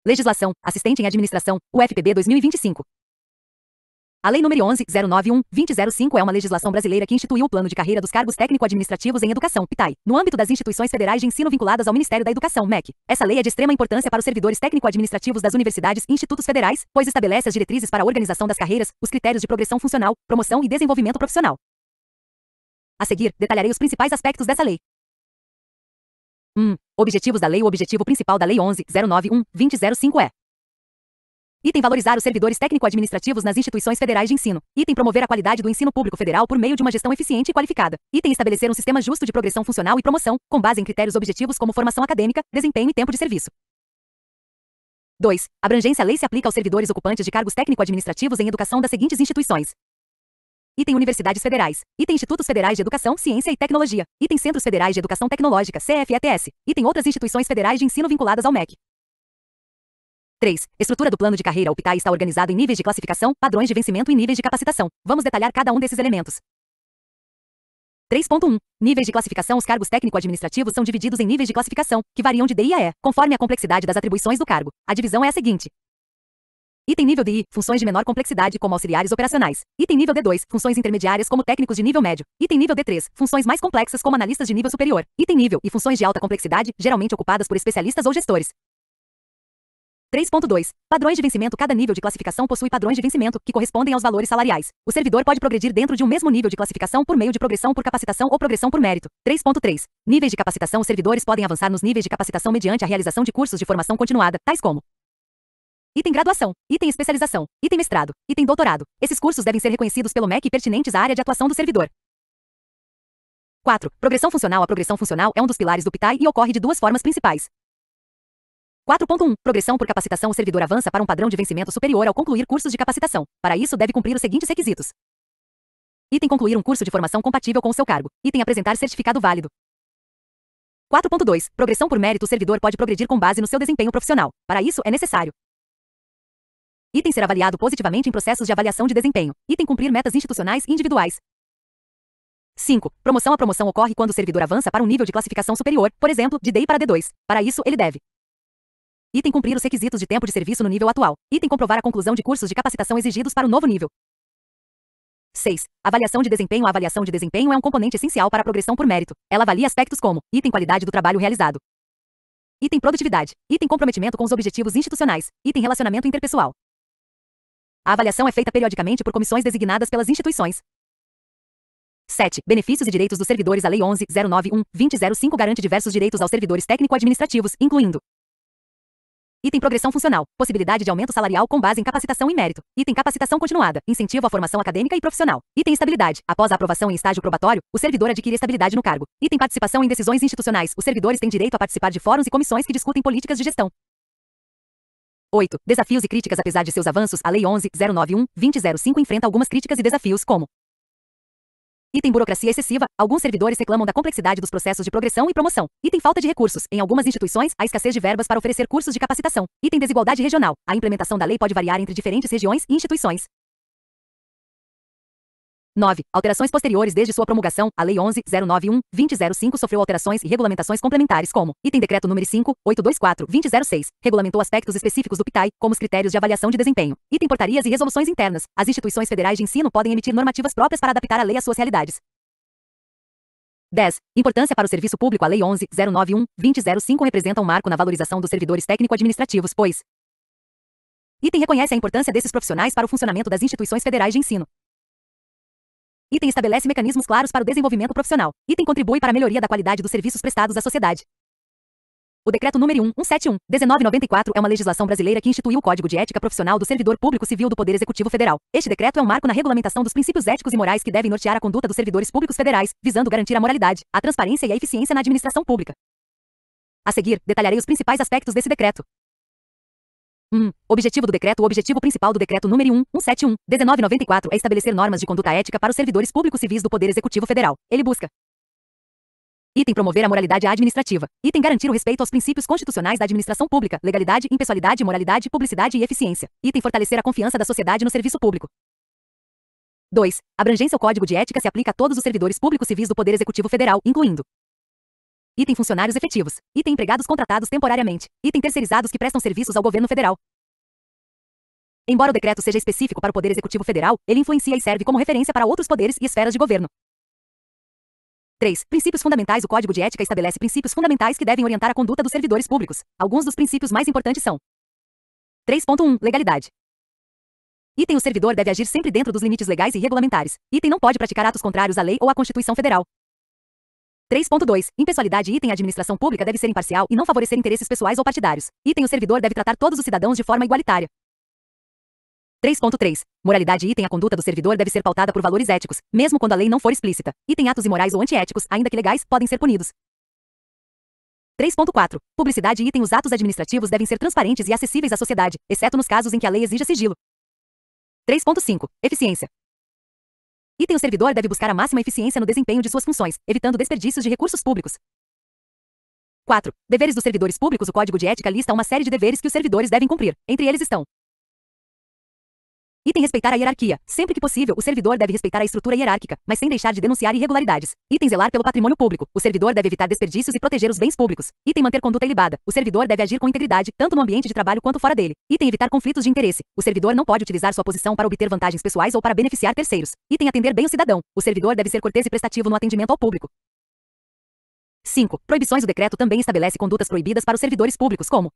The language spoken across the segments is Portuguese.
Legislação, Assistente em Administração, UFPB 2025. A Lei nº 11.091/2005 é uma legislação brasileira que instituiu o Plano de Carreira dos Cargos Técnico-Administrativos em Educação, PTAE, no âmbito das instituições federais de ensino vinculadas ao Ministério da Educação, MEC. Essa lei é de extrema importância para os servidores técnico-administrativos das universidades e institutos federais, pois estabelece as diretrizes para a organização das carreiras, os critérios de progressão funcional, promoção e desenvolvimento profissional. A seguir, detalharei os principais aspectos dessa lei. Objetivos da lei. O objetivo principal da Lei 11.091/2005 é: item valorizar os servidores técnico-administrativos nas instituições federais de ensino. Item promover a qualidade do ensino público federal por meio de uma gestão eficiente e qualificada. Item estabelecer um sistema justo de progressão funcional e promoção, com base em critérios objetivos como formação acadêmica, desempenho e tempo de serviço. 2. Abrangência. A lei se aplica aos servidores ocupantes de cargos técnico-administrativos em educação das seguintes instituições. Item universidades federais. Item institutos federais de educação, ciência e tecnologia. Item centros federais de educação tecnológica, CFETS. Item outras instituições federais de ensino vinculadas ao MEC. 3. Estrutura do plano de carreira. O PTAE está organizado em níveis de classificação, padrões de vencimento e níveis de capacitação. Vamos detalhar cada um desses elementos. 3.1. Níveis de classificação. Os cargos técnico-administrativos são divididos em níveis de classificação, que variam de D a E, conforme a complexidade das atribuições do cargo. A divisão é a seguinte. Item nível D1, funções de menor complexidade, como auxiliares operacionais. Item nível D2, funções intermediárias, como técnicos de nível médio. Item nível D3, funções mais complexas, como analistas de nível superior. Item nível e funções de alta complexidade, geralmente ocupadas por especialistas ou gestores. 3.2. Padrões de vencimento. Cada nível de classificação possui padrões de vencimento, que correspondem aos valores salariais. O servidor pode progredir dentro de um mesmo nível de classificação por meio de progressão por capacitação ou progressão por mérito. 3.3. Níveis de capacitação. Os servidores podem avançar nos níveis de capacitação mediante a realização de cursos de formação continuada, tais como item graduação, item especialização, item mestrado, item doutorado. Esses cursos devem ser reconhecidos pelo MEC e pertinentes à área de atuação do servidor. 4. Progressão funcional. A progressão funcional é um dos pilares do PTAE e ocorre de duas formas principais. 4.1. Progressão por capacitação. O servidor avança para um padrão de vencimento superior ao concluir cursos de capacitação. Para isso, deve cumprir os seguintes requisitos. Item concluir um curso de formação compatível com o seu cargo. Item apresentar certificado válido. 4.2. Progressão por mérito. O servidor pode progredir com base no seu desempenho profissional. Para isso, é necessário: item ser avaliado positivamente em processos de avaliação de desempenho. Item cumprir metas institucionais e individuais. 5. Promoção. A promoção ocorre quando o servidor avança para um nível de classificação superior, por exemplo, de D para D2. Para isso, ele deve: item cumprir os requisitos de tempo de serviço no nível atual. Item comprovar a conclusão de cursos de capacitação exigidos para o novo nível. 6. Avaliação de desempenho. A avaliação de desempenho é um componente essencial para a progressão por mérito. Ela avalia aspectos como item qualidade do trabalho realizado, item produtividade, item comprometimento com os objetivos institucionais, item relacionamento interpessoal. A avaliação é feita periodicamente por comissões designadas pelas instituições. 7. Benefícios e direitos dos servidores. A Lei 11.091/2005 garante diversos direitos aos servidores técnico-administrativos, incluindo: item progressão funcional, possibilidade de aumento salarial com base em capacitação e mérito. Item capacitação continuada, incentivo à formação acadêmica e profissional. Item estabilidade. Após a aprovação em estágio probatório, o servidor adquire estabilidade no cargo. Item participação em decisões institucionais. Os servidores têm direito a participar de fóruns e comissões que discutem políticas de gestão. 8. Desafios e críticas. Apesar de seus avanços, a Lei 11.091/2005 enfrenta algumas críticas e desafios como: item burocracia excessiva. Alguns servidores reclamam da complexidade dos processos de progressão e promoção. Item falta de recursos. Em algumas instituições, há escassez de verbas para oferecer cursos de capacitação. Item desigualdade regional. A implementação da lei pode variar entre diferentes regiões e instituições. 9. Alterações posteriores. Desde sua promulgação, a Lei 11.091/2005 sofreu alterações e regulamentações complementares como: item decreto número 5.824/2006, regulamentou aspectos específicos do PTAE, como os critérios de avaliação de desempenho. Item portarias e resoluções internas. As instituições federais de ensino podem emitir normativas próprias para adaptar a lei às suas realidades. 10. Importância para o serviço público. A Lei 11.091/2005 representa um marco na valorização dos servidores técnico-administrativos, pois: item reconhece a importância desses profissionais para o funcionamento das instituições federais de ensino. Item estabelece mecanismos claros para o desenvolvimento profissional. Item contribui para a melhoria da qualidade dos serviços prestados à sociedade. O Decreto número 171/1994 é uma legislação brasileira que instituiu o Código de Ética Profissional do Servidor Público Civil do Poder Executivo Federal. Este decreto é um marco na regulamentação dos princípios éticos e morais que devem nortear a conduta dos servidores públicos federais, visando garantir a moralidade, a transparência e a eficiência na administração pública. A seguir, detalharei os principais aspectos desse decreto. Objetivo do decreto. O objetivo principal do Decreto número 171/1994 é estabelecer normas de conduta ética para os servidores públicos civis do Poder Executivo Federal. Ele busca: item promover a moralidade administrativa. Item garantir o respeito aos princípios constitucionais da administração pública, legalidade, impessoalidade, moralidade, publicidade e eficiência. Item fortalecer a confiança da sociedade no serviço público. 2. Abrangência. O Código de Ética se aplica a todos os servidores públicos civis do Poder Executivo Federal, incluindo Item funcionários efetivos. Item empregados contratados temporariamente. Item terceirizados que prestam serviços ao governo federal. Embora o decreto seja específico para o Poder Executivo Federal, ele influencia e serve como referência para outros poderes e esferas de governo. 3. Princípios fundamentais. O Código de Ética estabelece princípios fundamentais que devem orientar a conduta dos servidores públicos. Alguns dos princípios mais importantes são: 3.1. Legalidade. Item. O servidor deve agir sempre dentro dos limites legais e regulamentares. Item. Não pode praticar atos contrários à lei ou à Constituição Federal. 3.2. Impessoalidade. Item. A administração pública deve ser imparcial e não favorecer interesses pessoais ou partidários. Item. O servidor deve tratar todos os cidadãos de forma igualitária. 3.3. Moralidade. Item. A conduta do servidor deve ser pautada por valores éticos, mesmo quando a lei não for explícita. Item. Atos imorais ou antiéticos, ainda que legais, podem ser punidos. 3.4. Publicidade. Item. Os atos administrativos devem ser transparentes e acessíveis à sociedade, exceto nos casos em que a lei exija sigilo. 3.5. Eficiência. Item. O servidor deve buscar a máxima eficiência no desempenho de suas funções, evitando desperdícios de recursos públicos. 4. Deveres dos servidores públicos. O Código de Ética lista uma série de deveres que os servidores devem cumprir. Entre eles estão: Item. Respeitar a hierarquia. Sempre que possível, o servidor deve respeitar a estrutura hierárquica, mas sem deixar de denunciar irregularidades. Item. Zelar pelo patrimônio público. O servidor deve evitar desperdícios e proteger os bens públicos. Item. Manter conduta ilibada. O servidor deve agir com integridade, tanto no ambiente de trabalho quanto fora dele. Item. Evitar conflitos de interesse. O servidor não pode utilizar sua posição para obter vantagens pessoais ou para beneficiar terceiros. Item. Atender bem o cidadão. O servidor deve ser cortês e prestativo no atendimento ao público. 5. Proibições. O decreto também estabelece condutas proibidas para os servidores públicos, como: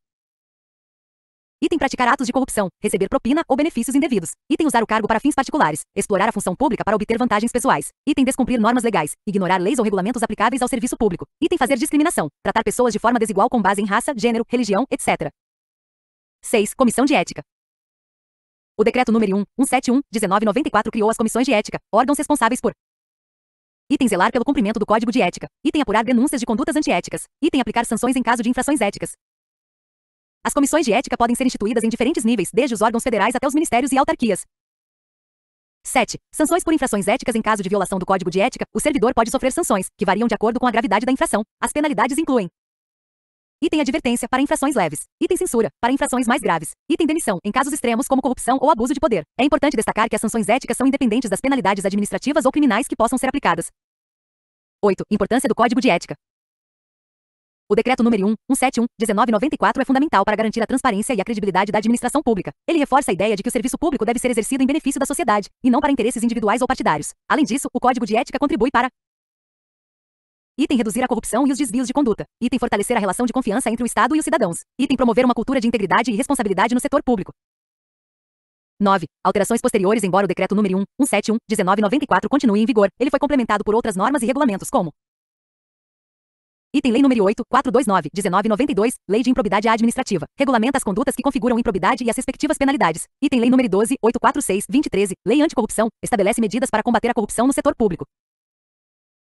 Item. Praticar atos de corrupção, receber propina ou benefícios indevidos. Item. Usar o cargo para fins particulares, explorar a função pública para obter vantagens pessoais. Item. Descumprir normas legais, ignorar leis ou regulamentos aplicáveis ao serviço público. Item. Fazer discriminação, tratar pessoas de forma desigual com base em raça, gênero, religião, etc. 6. Comissão de Ética. O Decreto número 171/1994 criou as comissões de ética, órgãos responsáveis por: Item. Zelar pelo cumprimento do Código de Ética. Item. Apurar denúncias de condutas antiéticas. Item. Aplicar sanções em caso de infrações éticas. As comissões de ética podem ser instituídas em diferentes níveis, desde os órgãos federais até os ministérios e autarquias. 7. Sanções por infrações éticas. Em caso de violação do Código de Ética, o servidor pode sofrer sanções, que variam de acordo com a gravidade da infração. As penalidades incluem: Item. Advertência, para infrações leves. Item. Censura, para infrações mais graves. Item. Demissão, em casos extremos como corrupção ou abuso de poder. É importante destacar que as sanções éticas são independentes das penalidades administrativas ou criminais que possam ser aplicadas. 8. Importância do Código de Ética. O Decreto número 171/1994 é fundamental para garantir a transparência e a credibilidade da administração pública. Ele reforça a ideia de que o serviço público deve ser exercido em benefício da sociedade, e não para interesses individuais ou partidários. Além disso, o Código de Ética contribui para: Item. Reduzir a corrupção e os desvios de conduta. Item. Fortalecer a relação de confiança entre o Estado e os cidadãos. Item. Promover uma cultura de integridade e responsabilidade no setor público. 9. Alterações posteriores. Embora o Decreto número 171/1994 continue em vigor, ele foi complementado por outras normas e regulamentos como: Item. Lei nº 8.429/1992, Lei de Improbidade Administrativa. Regulamenta as condutas que configuram improbidade e as respectivas penalidades. Item. Lei nº 12.846/2013, Lei Anticorrupção, estabelece medidas para combater a corrupção no setor público.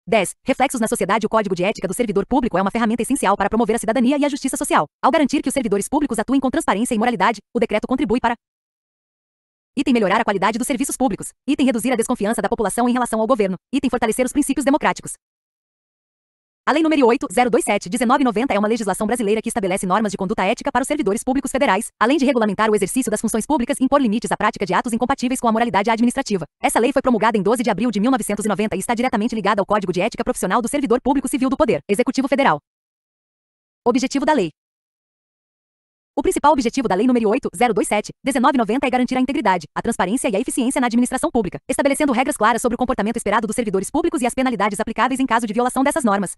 10. Reflexos na sociedade. O Código de Ética do Servidor Público é uma ferramenta essencial para promover a cidadania e a justiça social. Ao garantir que os servidores públicos atuem com transparência e moralidade, o decreto contribui para: Item. Melhorar a qualidade dos serviços públicos. Item. Reduzir a desconfiança da população em relação ao governo. Item. Fortalecer os princípios democráticos. A Lei nº 8027/1990 é uma legislação brasileira que estabelece normas de conduta ética para os servidores públicos federais, além de regulamentar o exercício das funções públicas e impor limites à prática de atos incompatíveis com a moralidade administrativa. Essa lei foi promulgada em 12 de abril de 1990 e está diretamente ligada ao Código de Ética Profissional do Servidor Público Civil do Poder Executivo Federal. Objetivo da lei. O principal objetivo da Lei nº 8027/1990 é garantir a integridade, a transparência e a eficiência na administração pública, estabelecendo regras claras sobre o comportamento esperado dos servidores públicos e as penalidades aplicáveis em caso de violação dessas normas.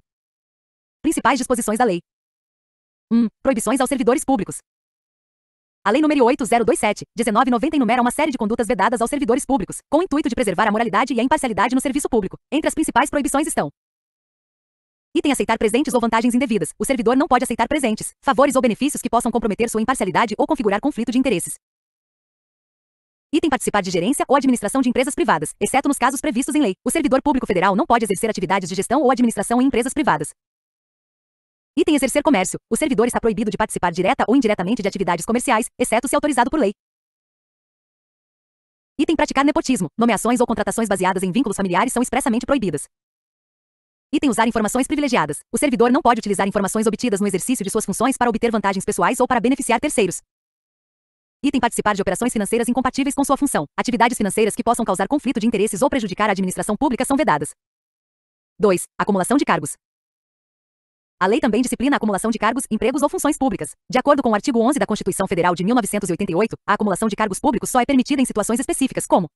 Principais disposições da lei. 1. Proibições aos servidores públicos. A Lei nº 8027/1990 enumera uma série de condutas vedadas aos servidores públicos, com o intuito de preservar a moralidade e a imparcialidade no serviço público. Entre as principais proibições estão: Item. Aceitar presentes ou vantagens indevidas. O servidor não pode aceitar presentes, favores ou benefícios que possam comprometer sua imparcialidade ou configurar conflito de interesses. Item. Participar de gerência ou administração de empresas privadas, exceto nos casos previstos em lei. O servidor público federal não pode exercer atividades de gestão ou administração em empresas privadas. Item. Exercer comércio. O servidor está proibido de participar direta ou indiretamente de atividades comerciais, exceto se autorizado por lei. Item. Praticar nepotismo. Nomeações ou contratações baseadas em vínculos familiares são expressamente proibidas. Item. Usar informações privilegiadas. O servidor não pode utilizar informações obtidas no exercício de suas funções para obter vantagens pessoais ou para beneficiar terceiros. Item. Participar de operações financeiras incompatíveis com sua função. Atividades financeiras que possam causar conflito de interesses ou prejudicar a administração pública são vedadas. 2. Acumulação de cargos. A lei também disciplina a acumulação de cargos, empregos ou funções públicas. De acordo com o artigo 11 da Constituição Federal de 1988, a acumulação de cargos públicos só é permitida em situações específicas, como: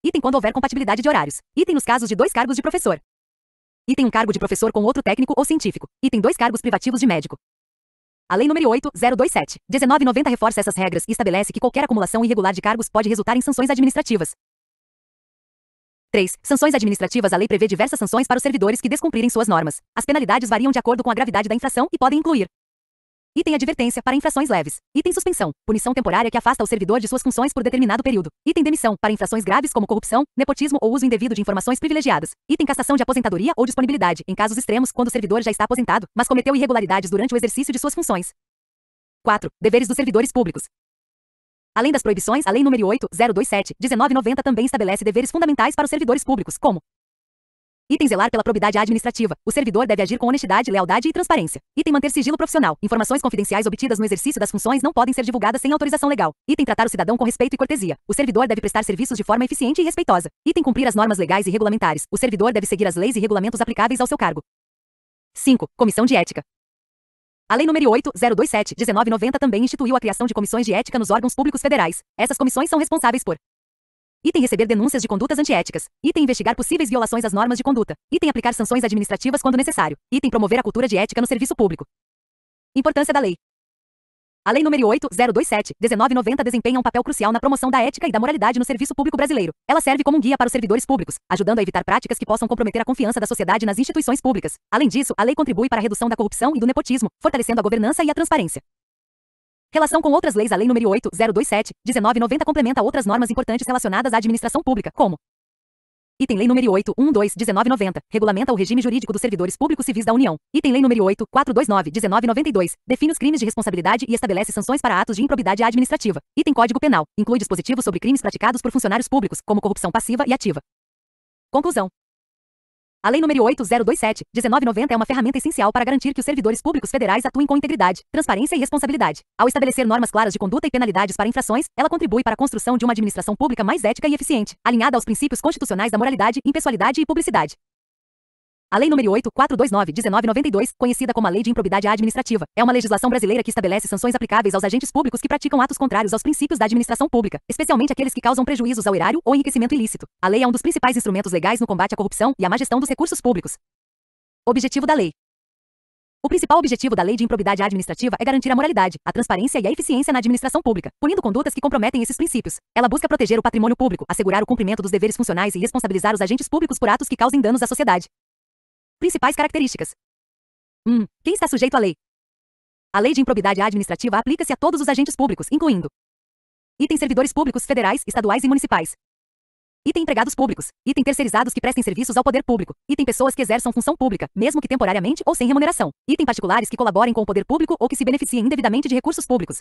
item quando houver compatibilidade de horários. Item nos casos de 2 cargos de professor. Item um cargo de professor com outro técnico ou científico. Item 2 cargos privativos de médico. A Lei nº 8.027/1990 reforça essas regras e estabelece que qualquer acumulação irregular de cargos pode resultar em sanções administrativas. 3. Sanções administrativas. A lei prevê diversas sanções para os servidores que descumprirem suas normas. As penalidades variam de acordo com a gravidade da infração e podem incluir: item advertência para infrações leves. Item suspensão, punição temporária que afasta o servidor de suas funções por determinado período. Item demissão para infrações graves como corrupção, nepotismo ou uso indevido de informações privilegiadas. Item cassação de aposentadoria ou disponibilidade, em casos extremos, quando o servidor já está aposentado, mas cometeu irregularidades durante o exercício de suas funções. 4. Deveres dos servidores públicos. Além das proibições, a Lei nº 8.027/1990 também estabelece deveres fundamentais para os servidores públicos, como: item zelar pela probidade administrativa. O servidor deve agir com honestidade, lealdade e transparência. Item manter sigilo profissional. Informações confidenciais obtidas no exercício das funções não podem ser divulgadas sem autorização legal. Item tratar o cidadão com respeito e cortesia. O servidor deve prestar serviços de forma eficiente e respeitosa. Item cumprir as normas legais e regulamentares. O servidor deve seguir as leis e regulamentos aplicáveis ao seu cargo. 5. Comissão de ética. A Lei nº 8.027/1990 também instituiu a criação de comissões de ética nos órgãos públicos federais. Essas comissões são responsáveis por: item receber denúncias de condutas antiéticas. Item investigar possíveis violações às normas de conduta. Item aplicar sanções administrativas quando necessário. Item promover a cultura de ética no serviço público. Importância da lei. A Lei nº 8.027/1990 desempenha um papel crucial na promoção da ética e da moralidade no serviço público brasileiro. Ela serve como um guia para os servidores públicos, ajudando a evitar práticas que possam comprometer a confiança da sociedade nas instituições públicas. Além disso, a lei contribui para a redução da corrupção e do nepotismo, fortalecendo a governança e a transparência. Relação com outras leis. A Lei nº 8.027/1990 complementa outras normas importantes relacionadas à administração pública, como: item Lei nº 8.12/1990, regulamenta o regime jurídico dos servidores públicos civis da União. Item Lei nº 8.429/1992, define os crimes de responsabilidade e estabelece sanções para atos de improbidade administrativa. Item Código Penal, inclui dispositivos sobre crimes praticados por funcionários públicos, como corrupção passiva e ativa. Conclusão. A Lei nº 8.027/1990 é uma ferramenta essencial para garantir que os servidores públicos federais atuem com integridade, transparência e responsabilidade. Ao estabelecer normas claras de conduta e penalidades para infrações, ela contribui para a construção de uma administração pública mais ética e eficiente, alinhada aos princípios constitucionais da moralidade, impessoalidade e publicidade. A Lei nº 8.429/1992, conhecida como a Lei de Improbidade Administrativa, é uma legislação brasileira que estabelece sanções aplicáveis aos agentes públicos que praticam atos contrários aos princípios da administração pública, especialmente aqueles que causam prejuízos ao erário ou enriquecimento ilícito. A lei é um dos principais instrumentos legais no combate à corrupção e à má gestão dos recursos públicos. Objetivo da lei. O principal objetivo da Lei de Improbidade Administrativa é garantir a moralidade, a transparência e a eficiência na administração pública, punindo condutas que comprometem esses princípios. Ela busca proteger o patrimônio público, assegurar o cumprimento dos deveres funcionais e responsabilizar os agentes públicos por atos que causem danos à sociedade. Principais características. 1. Quem está sujeito à lei? A Lei de Improbidade Administrativa aplica-se a todos os agentes públicos, incluindo: item servidores públicos federais, estaduais e municipais. Item empregados públicos. Item terceirizados que prestem serviços ao poder público. Item pessoas que exerçam função pública, mesmo que temporariamente ou sem remuneração. Item particulares que colaborem com o poder público ou que se beneficiem indevidamente de recursos públicos.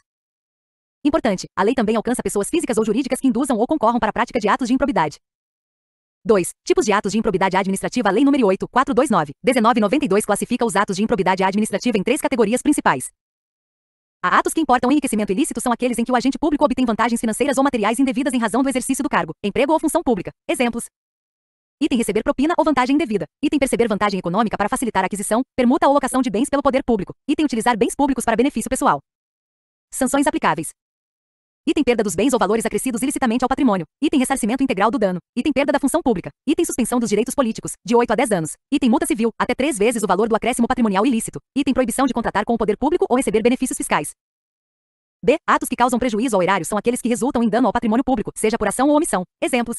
Importante, a lei também alcança pessoas físicas ou jurídicas que induzam ou concorram para a prática de atos de improbidade. 2. Tipos de atos de improbidade administrativa. A Lei nº 8.429/1992 classifica os atos de improbidade administrativa em 3 categorias principais. Há atos que importam enriquecimento ilícito são aqueles em que o agente público obtém vantagens financeiras ou materiais indevidas em razão do exercício do cargo, emprego ou função pública. Exemplos: item receber propina ou vantagem indevida. Item perceber vantagem econômica para facilitar a aquisição, permuta ou locação de bens pelo poder público. Item utilizar bens públicos para benefício pessoal. Sanções aplicáveis. Item perda dos bens ou valores acrescidos ilicitamente ao patrimônio. Item ressarcimento integral do dano. Item perda da função pública. Item suspensão dos direitos políticos, de 8 a 10 anos. Item multa civil, até 3 vezes o valor do acréscimo patrimonial ilícito. Item proibição de contratar com o poder público ou receber benefícios fiscais. B. Atos que causam prejuízo ao erário são aqueles que resultam em dano ao patrimônio público, seja por ação ou omissão. Exemplos: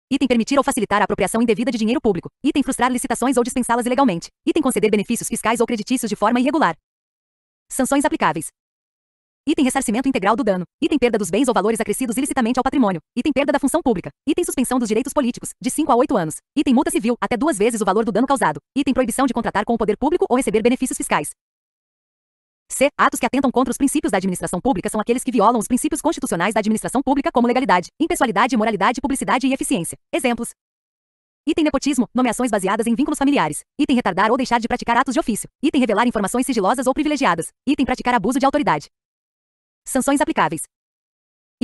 item permitir ou facilitar a apropriação indevida de dinheiro público. Item frustrar licitações ou dispensá-las ilegalmente. Item conceder benefícios fiscais ou creditícios de forma irregular. Sanções aplicáveis. Item ressarcimento integral do dano. Item perda dos bens ou valores acrescidos ilicitamente ao patrimônio. Item perda da função pública. Item suspensão dos direitos políticos, de 5 a 8 anos. Item multa civil, até 2 vezes o valor do dano causado. Item proibição de contratar com o poder público ou receber benefícios fiscais. C. Atos que atentam contra os princípios da administração pública são aqueles que violam os princípios constitucionais da administração pública como legalidade, impessoalidade, moralidade, publicidade e eficiência. Exemplos: item nepotismo, nomeações baseadas em vínculos familiares. Item retardar ou deixar de praticar atos de ofício. Item revelar informações sigilosas ou privilegiadas. Item praticar abuso de autoridade. Sanções aplicáveis.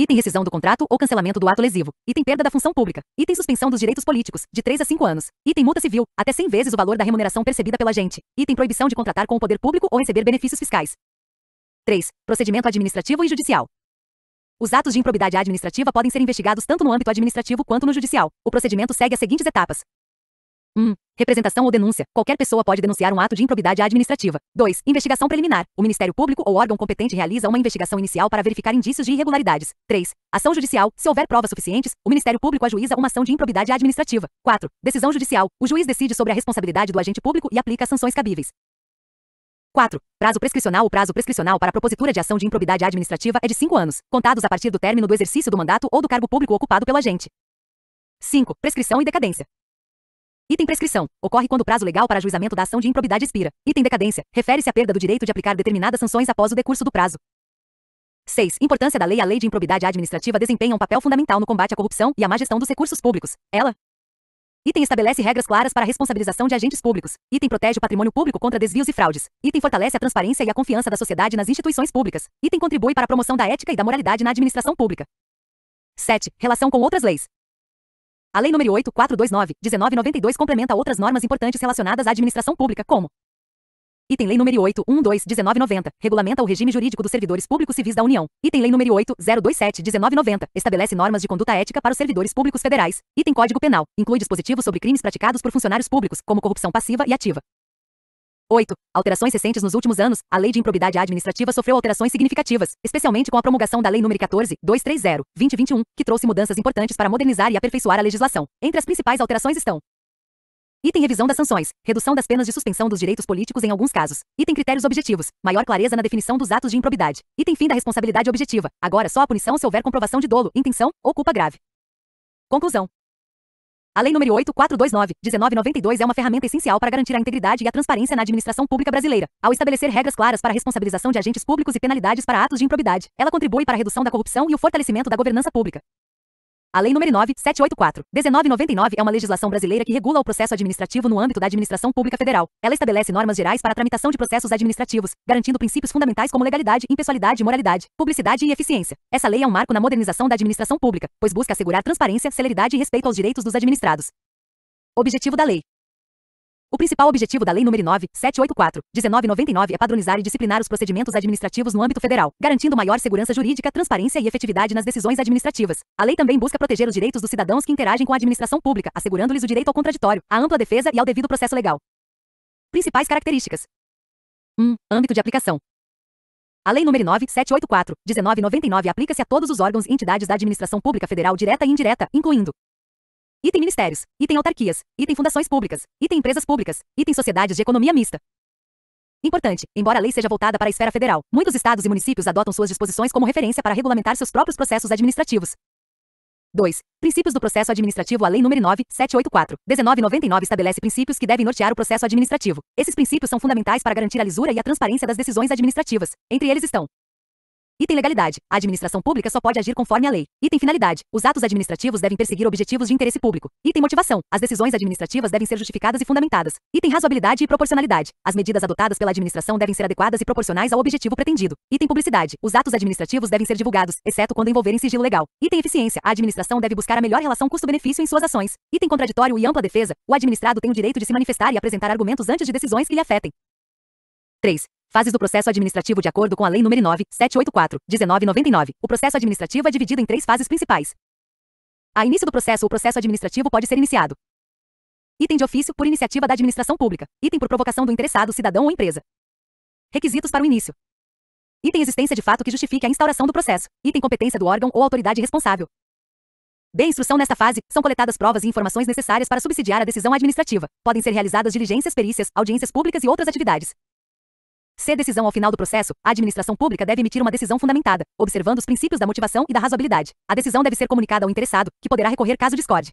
Item rescisão do contrato ou cancelamento do ato lesivo. Item perda da função pública. Item suspensão dos direitos políticos, de 3 a 5 anos. Item multa civil, até 100 vezes o valor da remuneração percebida pela agente. Item proibição de contratar com o poder público ou receber benefícios fiscais. 3. Procedimento administrativo e judicial. Os atos de improbidade administrativa podem ser investigados tanto no âmbito administrativo quanto no judicial. O procedimento segue as seguintes etapas. 1. Representação ou denúncia. Qualquer pessoa pode denunciar um ato de improbidade administrativa. 2. Investigação preliminar. O Ministério Público ou órgão competente realiza uma investigação inicial para verificar indícios de irregularidades. 3. Ação judicial. Se houver provas suficientes, o Ministério Público ajuiza uma ação de improbidade administrativa. 4. Decisão judicial. O juiz decide sobre a responsabilidade do agente público e aplica as sanções cabíveis. 4. Prazo prescricional. O prazo prescricional para a propositura de ação de improbidade administrativa é de 5 anos, contados a partir do término do exercício do mandato ou do cargo público ocupado pelo agente. 5. Prescrição e decadência. Item prescrição. Ocorre quando o prazo legal para ajuizamento da ação de improbidade expira. Item decadência. Refere-se à perda do direito de aplicar determinadas sanções após o decurso do prazo. 6. Importância da lei. A lei de improbidade administrativa desempenha um papel fundamental no combate à corrupção e à má gestão dos recursos públicos. Ela. Item estabelece regras claras para a responsabilização de agentes públicos. Item protege o patrimônio público contra desvios e fraudes. Item fortalece a transparência e a confiança da sociedade nas instituições públicas. Item contribui para a promoção da ética e da moralidade na administração pública. 7. Relação com outras leis. A Lei nº 8429/1992 complementa outras normas importantes relacionadas à administração pública, como: Item Lei nº 812/1990, regulamenta o regime jurídico dos servidores públicos civis da União. Item Lei nº 8027/1990, estabelece normas de conduta ética para os servidores públicos federais. Item Código Penal, inclui dispositivos sobre crimes praticados por funcionários públicos, como corrupção passiva e ativa. 8. Alterações recentes. Nos últimos anos, a Lei de Improbidade Administrativa sofreu alterações significativas, especialmente com a promulgação da Lei nº 14.230/2021, que trouxe mudanças importantes para modernizar e aperfeiçoar a legislação. Entre as principais alterações estão: Item revisão das sanções, redução das penas de suspensão dos direitos políticos em alguns casos. Item critérios objetivos, maior clareza na definição dos atos de improbidade. Item fim da responsabilidade objetiva, agora só a punição se houver comprovação de dolo, intenção ou culpa grave. Conclusão. A Lei nº 8429/1992 é uma ferramenta essencial para garantir a integridade e a transparência na administração pública brasileira. Ao estabelecer regras claras para a responsabilização de agentes públicos e penalidades para atos de improbidade, ela contribui para a redução da corrupção e o fortalecimento da governança pública. A Lei nº 9784/1999 é uma legislação brasileira que regula o processo administrativo no âmbito da administração pública federal. Ela estabelece normas gerais para a tramitação de processos administrativos, garantindo princípios fundamentais como legalidade, impessoalidade, moralidade, publicidade e eficiência. Essa lei é um marco na modernização da administração pública, pois busca assegurar transparência, celeridade e respeito aos direitos dos administrados. Objetivo da lei. O principal objetivo da Lei nº 9784/1999 é padronizar e disciplinar os procedimentos administrativos no âmbito federal, garantindo maior segurança jurídica, transparência e efetividade nas decisões administrativas. A lei também busca proteger os direitos dos cidadãos que interagem com a administração pública, assegurando-lhes o direito ao contraditório, à ampla defesa e ao devido processo legal. Principais características. 1. Âmbito de aplicação. A Lei nº 9784/1999 aplica-se a todos os órgãos e entidades da administração pública federal direta e indireta, incluindo: Item ministérios, item autarquias, item fundações públicas, item empresas públicas, item sociedades de economia mista. Importante, embora a lei seja voltada para a esfera federal, muitos estados e municípios adotam suas disposições como referência para regulamentar seus próprios processos administrativos. 2. Princípios do processo administrativo. A Lei nº 9784/1999 estabelece princípios que devem nortear o processo administrativo. Esses princípios são fundamentais para garantir a lisura e a transparência das decisões administrativas. Entre eles estão: Item legalidade. A administração pública só pode agir conforme a lei. Item finalidade. Os atos administrativos devem perseguir objetivos de interesse público. Item motivação. As decisões administrativas devem ser justificadas e fundamentadas. Item razoabilidade e proporcionalidade. As medidas adotadas pela administração devem ser adequadas e proporcionais ao objetivo pretendido. Item publicidade. Os atos administrativos devem ser divulgados, exceto quando envolverem sigilo legal. Item eficiência. A administração deve buscar a melhor relação custo-benefício em suas ações. Item contraditório e ampla defesa. O administrado tem o direito de se manifestar e apresentar argumentos antes de decisões que lhe afetem. 3. Fases do processo administrativo. De acordo com a Lei nº 9784/1999, o processo administrativo é dividido em 3 fases principais. A início do processo. O processo administrativo pode ser iniciado: Item de ofício, por iniciativa da administração pública. Item por provocação do interessado, cidadão ou empresa. Requisitos para o início. Item existência de fato que justifique a instauração do processo. Item competência do órgão ou autoridade responsável. B. Instrução. Nesta fase, são coletadas provas e informações necessárias para subsidiar a decisão administrativa. Podem ser realizadas diligências, perícias, audiências públicas e outras atividades. C. Decisão. Ao final do processo, a administração pública deve emitir uma decisão fundamentada, observando os princípios da motivação e da razoabilidade. A decisão deve ser comunicada ao interessado, que poderá recorrer caso discorde.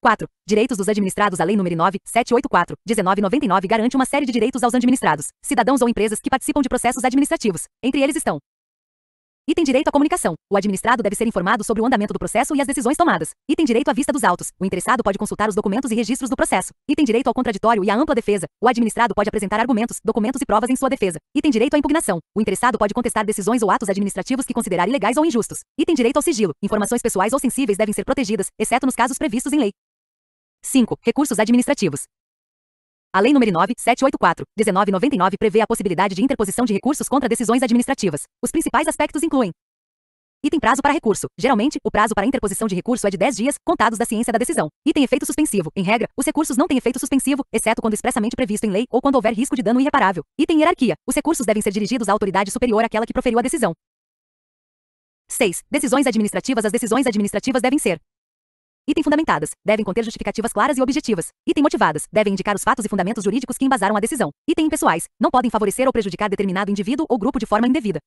4. Direitos dos administrados. A Lei nº 9784/1999 garante uma série de direitos aos administrados, cidadãos ou empresas que participam de processos administrativos. Entre eles estão: E tem direito à comunicação. O administrado deve ser informado sobre o andamento do processo e as decisões tomadas. E tem direito à vista dos autos. O interessado pode consultar os documentos e registros do processo. E tem direito ao contraditório e à ampla defesa. O administrado pode apresentar argumentos, documentos e provas em sua defesa. E tem direito à impugnação. O interessado pode contestar decisões ou atos administrativos que considerar ilegais ou injustos. E tem direito ao sigilo. Informações pessoais ou sensíveis devem ser protegidas, exceto nos casos previstos em lei. 5. Recursos administrativos. A Lei nº 9.784/1999 prevê a possibilidade de interposição de recursos contra decisões administrativas. Os principais aspectos incluem: item prazo para recurso. Geralmente, o prazo para interposição de recurso é de 10 dias, contados da ciência da decisão. Item efeito suspensivo. Em regra, os recursos não têm efeito suspensivo, exceto quando expressamente previsto em lei ou quando houver risco de dano irreparável. Item hierarquia. Os recursos devem ser dirigidos à autoridade superior àquela que proferiu a decisão. 6. Decisões administrativas. As decisões administrativas devem ser: item fundamentadas. Devem conter justificativas claras e objetivas. Item motivadas. Devem indicar os fatos e fundamentos jurídicos que embasaram a decisão. Item impessoais. Não podem favorecer ou prejudicar determinado indivíduo ou grupo de forma indevida.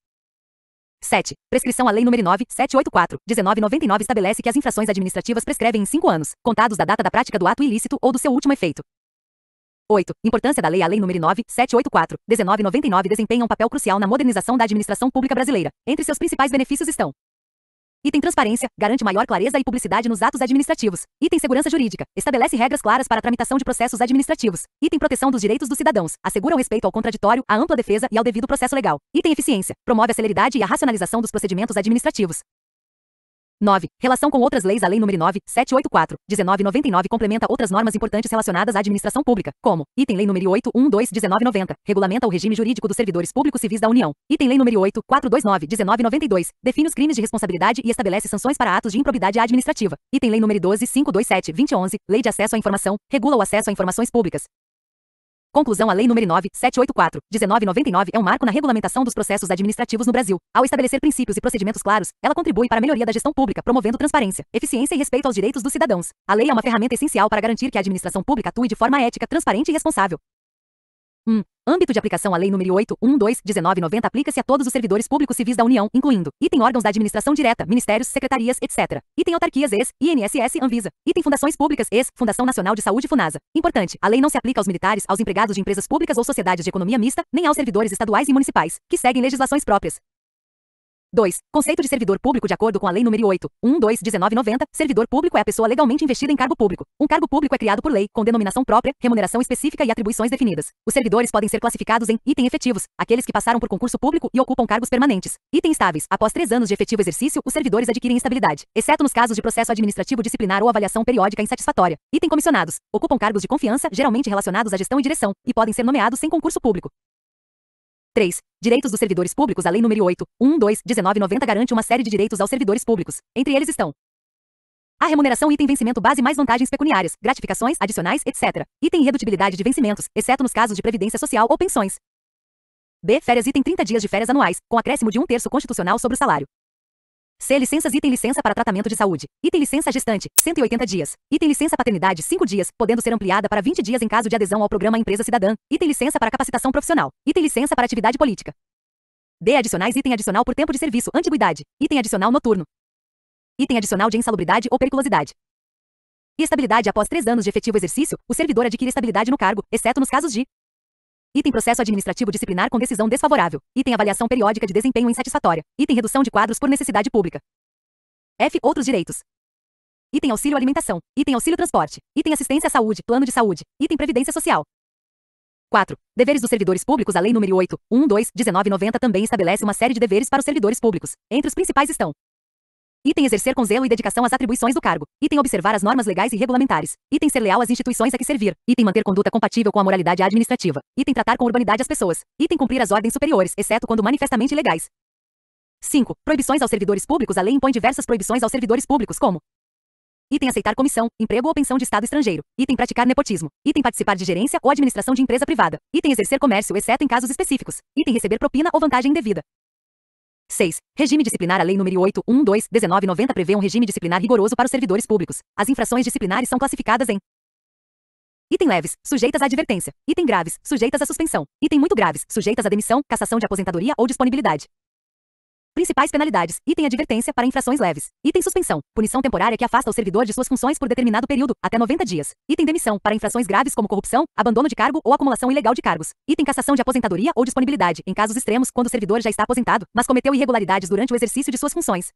7. Prescrição. A Lei nº 9.784/1999 estabelece que as infrações administrativas prescrevem em 5 anos, contados da data da prática do ato ilícito ou do seu último efeito. 8. Importância da lei. A Lei nº 9.784/1999 desempenha um papel crucial na modernização da administração pública brasileira. Entre seus principais benefícios estão: item transparência, garante maior clareza e publicidade nos atos administrativos. Item segurança jurídica, estabelece regras claras para a tramitação de processos administrativos. Item proteção dos direitos dos cidadãos, assegura o respeito ao contraditório, à ampla defesa e ao devido processo legal. Item eficiência, promove a celeridade e a racionalização dos procedimentos administrativos. 9. Relação com outras leis. A Lei nº 9.784/1999 complementa outras normas importantes relacionadas à administração pública, como: item Lei nº 812/1990, regulamenta o regime jurídico dos servidores públicos civis da União. Item Lei nº 8429/1992, define os crimes de responsabilidade e estabelece sanções para atos de improbidade administrativa. Item Lei nº 12.527/2011, Lei de Acesso à Informação, regula o acesso a informações públicas. Conclusão. A Lei nº 9.784/1999 é um marco na regulamentação dos processos administrativos no Brasil. Ao estabelecer princípios e procedimentos claros, ela contribui para a melhoria da gestão pública, promovendo transparência, eficiência e respeito aos direitos dos cidadãos. A lei é uma ferramenta essencial para garantir que a administração pública atue de forma ética, transparente e responsável. 1. Âmbito de aplicação. A Lei nº 812/1990 aplica-se a todos os servidores públicos civis da União, incluindo: item órgãos da administração direta, ministérios, secretarias, etc. Item autarquias ex, INSS, Anvisa. Item fundações públicas ex, Fundação Nacional de Saúde, Funasa. Importante: a lei não se aplica aos militares, aos empregados de empresas públicas ou sociedades de economia mista, nem aos servidores estaduais e municipais, que seguem legislações próprias. 2. Conceito de servidor público. De acordo com a Lei nº 812/1990, servidor público é a pessoa legalmente investida em cargo público. Um cargo público é criado por lei, com denominação própria, remuneração específica e atribuições definidas. Os servidores podem ser classificados em: item efetivos, aqueles que passaram por concurso público e ocupam cargos permanentes. Item estáveis, após 3 anos de efetivo exercício, os servidores adquirem estabilidade, exceto nos casos de processo administrativo disciplinar ou avaliação periódica insatisfatória. Item comissionados, ocupam cargos de confiança, geralmente relacionados à gestão e direção, e podem ser nomeados sem concurso público. 3. Direitos dos servidores públicos. A Lei nº 812/1990 garante uma série de direitos aos servidores públicos. Entre eles estão: a remuneração, item vencimento base mais vantagens pecuniárias, gratificações, adicionais, etc. Item irredutibilidade de vencimentos, exceto nos casos de previdência social ou pensões. B. Férias, item 30 dias de férias anuais, com acréscimo de 1/3 constitucional sobre o salário. C. Licenças, item licença para tratamento de saúde. Item licença gestante, 180 dias. Item licença paternidade, 5 dias, podendo ser ampliada para 20 dias em caso de adesão ao programa Empresa Cidadã. Item licença para capacitação profissional. Item licença para atividade política. D. Adicionais, item adicional por tempo de serviço, antiguidade. Item adicional noturno. Item adicional de insalubridade ou periculosidade. E estabilidade. Após 3 anos de efetivo exercício, o servidor adquire estabilidade no cargo, exceto nos casos de: item processo administrativo disciplinar com decisão desfavorável. Item avaliação periódica de desempenho insatisfatória. Item redução de quadros por necessidade pública. F. Outros direitos. Item auxílio alimentação. Item auxílio transporte. Item assistência à saúde, plano de saúde. Item previdência social. 4. Deveres dos servidores públicos. A Lei nº 812/1990 também estabelece uma série de deveres para os servidores públicos. Entre os principais estão: item exercer com zelo e dedicação as atribuições do cargo. Item observar as normas legais e regulamentares. Item ser leal às instituições a que servir. Item manter conduta compatível com a moralidade administrativa. Item tratar com urbanidade as pessoas. Item cumprir as ordens superiores, exceto quando manifestamente ilegais. 5. Proibições aos servidores públicos. A lei impõe diversas proibições aos servidores públicos, como: item aceitar comissão, emprego ou pensão de estado estrangeiro. Item praticar nepotismo. Item participar de gerência ou administração de empresa privada. Item exercer comércio, exceto em casos específicos. Item receber propina ou vantagem indevida. 6. Regime disciplinar. A Lei nº 812/1990 prevê um regime disciplinar rigoroso para os servidores públicos. As infrações disciplinares são classificadas em: item leves, sujeitas à advertência. Item graves, sujeitas à suspensão. Item muito graves, sujeitas à demissão, cassação de aposentadoria ou disponibilidade. Principais penalidades. Item advertência para infrações leves. Item suspensão. Punição temporária que afasta o servidor de suas funções por determinado período, até 90 dias. Item demissão para infrações graves como corrupção, abandono de cargo ou acumulação ilegal de cargos. Item cassação de aposentadoria ou disponibilidade, em casos extremos, quando o servidor já está aposentado, mas cometeu irregularidades durante o exercício de suas funções.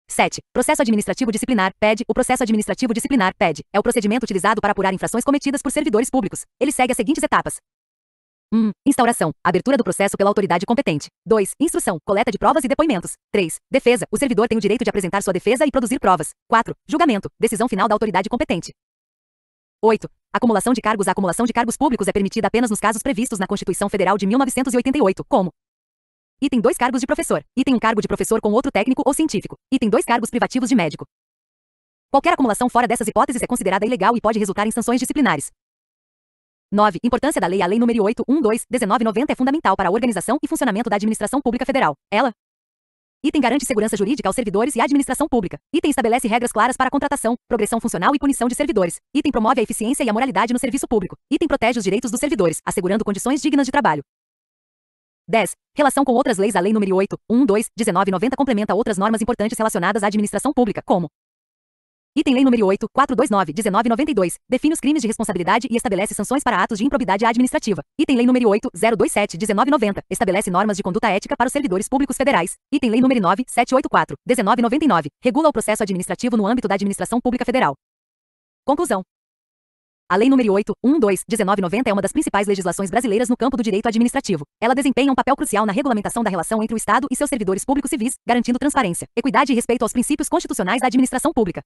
7. Processo administrativo disciplinar, PED. O processo administrativo disciplinar, PED, é o procedimento utilizado para apurar infrações cometidas por servidores públicos. Ele segue as seguintes etapas. 1. Instauração. Abertura do processo pela autoridade competente. 2. Instrução. Coleta de provas e depoimentos. 3. Defesa. O servidor tem o direito de apresentar sua defesa e produzir provas. 4. Julgamento. Decisão final da autoridade competente. 8. Acumulação de cargos. A acumulação de cargos públicos é permitida apenas nos casos previstos na Constituição Federal de 1988, como: Item 2 cargos de professor. Item 1 cargo de professor com outro técnico ou científico. Item 2 cargos privativos de médico. Qualquer acumulação fora dessas hipóteses é considerada ilegal e pode resultar em sanções disciplinares. 9. Importância da lei. A Lei nº 8.12/1990 é fundamental para a organização e funcionamento da administração pública federal. Ela: Item garante segurança jurídica aos servidores e à administração pública. Item estabelece regras claras para a contratação, progressão funcional e punição de servidores. Item promove a eficiência e a moralidade no serviço público. Item protege os direitos dos servidores, assegurando condições dignas de trabalho. 10. Relação com outras leis. A Lei nº 8.12/1990 complementa outras normas importantes relacionadas à administração pública, como: Item Lei nº 8.429/1992, define os crimes de responsabilidade e estabelece sanções para atos de improbidade administrativa. Item Lei nº 8.027/1990, estabelece normas de conduta ética para os servidores públicos federais. Item Lei nº 9.784/1999, regula o processo administrativo no âmbito da administração pública federal. Conclusão. A Lei nº 8.12/1990 é uma das principais legislações brasileiras no campo do direito administrativo. Ela desempenha um papel crucial na regulamentação da relação entre o Estado e seus servidores públicos civis, garantindo transparência, equidade e respeito aos princípios constitucionais da administração pública.